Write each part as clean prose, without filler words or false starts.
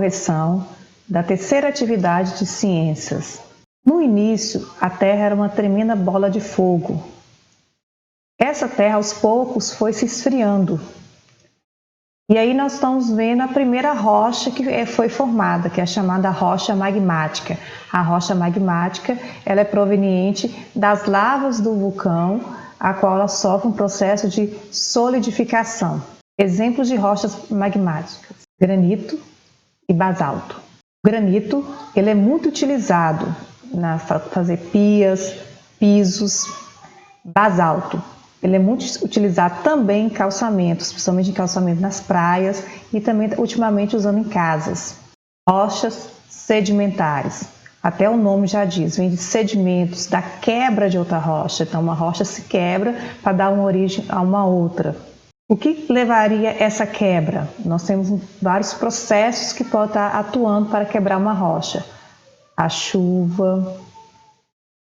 correção da terceira atividade de ciências. No início, a Terra era uma tremenda bola de fogo. Essa Terra, aos poucos, foi se esfriando. E aí nós estamos vendo a primeira rocha que foi formada, que é a chamada rocha magmática. A rocha magmática ela é proveniente das lavas do vulcão, a qual ela sofre um processo de solidificação. Exemplos de rochas magmáticas: granito e basalto. O granito ele é muito utilizado para fazer pias, pisos. Basalto ele é muito utilizado também em calçamentos, principalmente em calçamento nas praias e também ultimamente usando em casas. Rochas sedimentares, até o nome já diz, vem de sedimentos, da quebra de outra rocha. Então uma rocha se quebra para dar uma origem a uma outra. O que levaria essa quebra? Nós temos vários processos que podem estar atuando para quebrar uma rocha. A chuva,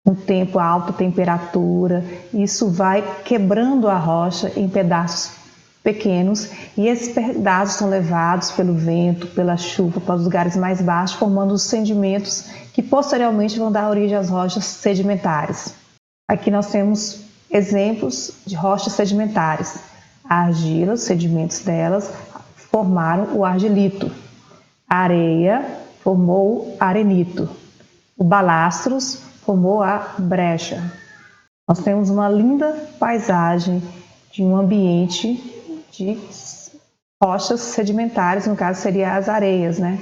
um tempo, a alta temperatura, isso vai quebrando a rocha em pedaços pequenos e esses pedaços são levados pelo vento, pela chuva, para os lugares mais baixos, formando os sedimentos que posteriormente vão dar origem às rochas sedimentares. Aqui nós temos exemplos de rochas sedimentares. A argila, os sedimentos delas formaram o argilito. A areia formou o arenito. O balastros formou a brecha. Nós temos uma linda paisagem de um ambiente de rochas sedimentares, no caso seria as areias, né?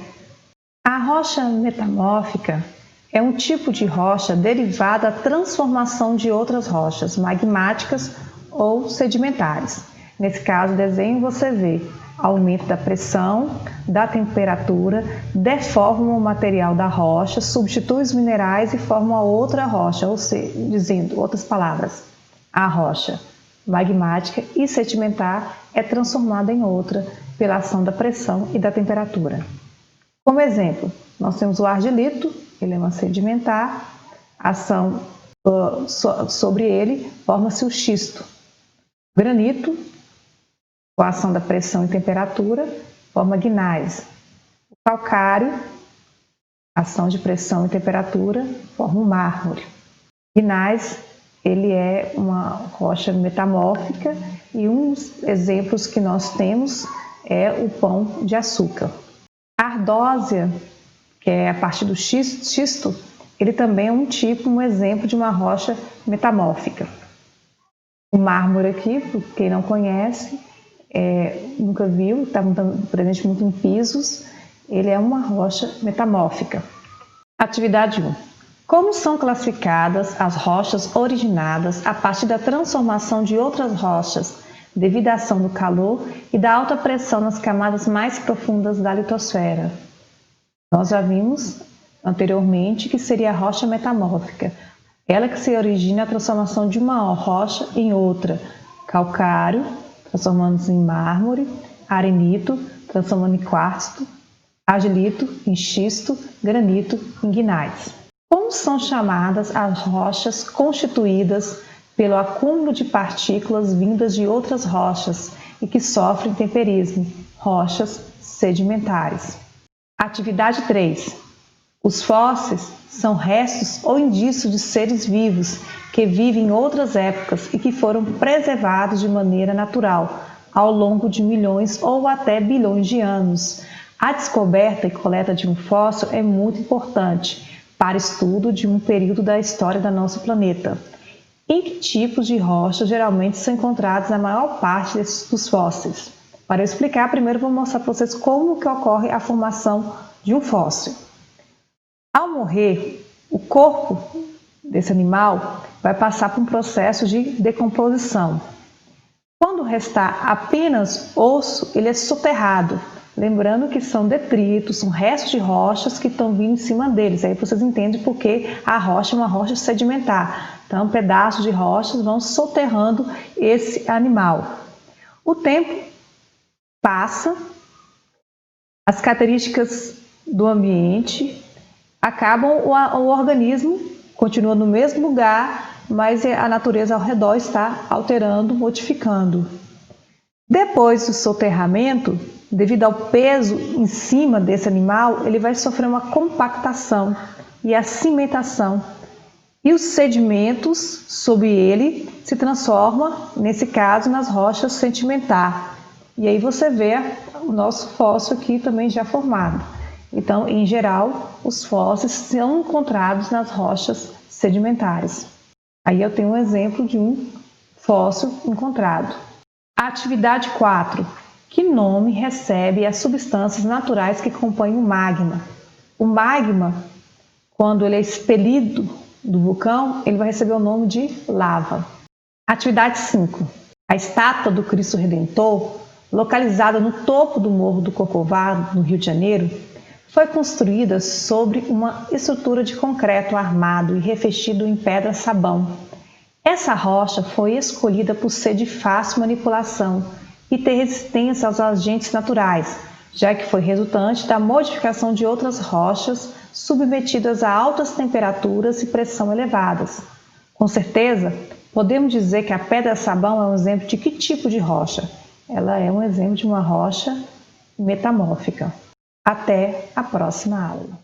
A rocha metamórfica é um tipo de rocha derivada da transformação de outras rochas magmáticas ou sedimentares. Nesse caso, desenho você vê aumento da pressão, da temperatura, deforma o material da rocha, substitui os minerais e forma outra rocha, ou seja, dizendo outras palavras, a rocha magmática e sedimentar é transformada em outra pela ação da pressão e da temperatura. Como exemplo, nós temos o argilito, ele é uma sedimentar, a ação sobre ele forma-se o xisto. O granito, com a ação da pressão e temperatura, forma gneiss. O calcário, ação de pressão e temperatura, forma o mármore. Gneiss, ele é uma rocha metamórfica e uns exemplos que nós temos é o pão de açúcar. A ardósia, que é a partir do xisto, ele também é um exemplo de uma rocha metamórfica. O mármore aqui, para quem não conhece, nunca viu, está presente muito em pisos, ele é uma rocha metamórfica. Atividade 1. Como são classificadas as rochas originadas a partir da transformação de outras rochas devido à ação do calor e da alta pressão nas camadas mais profundas da litosfera? Nós já vimos anteriormente que seria a rocha metamórfica, ela que se origina a transformação de uma rocha em outra. Calcário, transformando-se em mármore, arenito, transformando em quartzo, argilito em xisto, granito em gneiss. Como são chamadas as rochas constituídas pelo acúmulo de partículas vindas de outras rochas e que sofrem temperismo? Rochas sedimentares. Atividade 3. Os fósseis são restos ou indícios de seres vivos que vivem em outras épocas e que foram preservados de maneira natural ao longo de milhões ou até bilhões de anos. A descoberta e coleta de um fóssil é muito importante para estudo de um período da história do nosso planeta. Em que tipos de rochas geralmente são encontrados na maior parte dos fósseis? Para eu explicar, primeiro vou mostrar para vocês como que ocorre a formação de um fóssil. Ao morrer, o corpo desse animal vai passar por um processo de decomposição. Quando restar apenas osso, ele é soterrado. Lembrando que são detritos, são restos de rochas que estão vindo em cima deles. Aí vocês entendem por que a rocha é uma rocha sedimentar. Então, pedaços de rochas vão soterrando esse animal. O tempo passa, as características do ambiente acabam, o organismo continua no mesmo lugar, mas a natureza ao redor está alterando, modificando. Depois do soterramento, devido ao peso em cima desse animal, ele vai sofrer uma compactação e a cimentação. E os sedimentos sobre ele se transformam, nesse caso, nas rochas sedimentares. E aí você vê o nosso fóssil aqui também já formado. Então, em geral, os fósseis são encontrados nas rochas sedimentares. Aí eu tenho um exemplo de um fóssil encontrado. Atividade 4. Que nome recebe as substâncias naturais que compõem o magma? O magma, quando ele é expelido do vulcão, ele vai receber o nome de lava. Atividade 5. A estátua do Cristo Redentor, localizada no topo do Morro do Corcovado, no Rio de Janeiro, foi construída sobre uma estrutura de concreto armado e revestido em pedra-sabão. Essa rocha foi escolhida por ser de fácil manipulação e ter resistência aos agentes naturais, já que foi resultante da modificação de outras rochas submetidas a altas temperaturas e pressão elevadas. Com certeza, podemos dizer que a pedra-sabão é um exemplo de que tipo de rocha? Ela é um exemplo de uma rocha metamórfica. Até a próxima aula.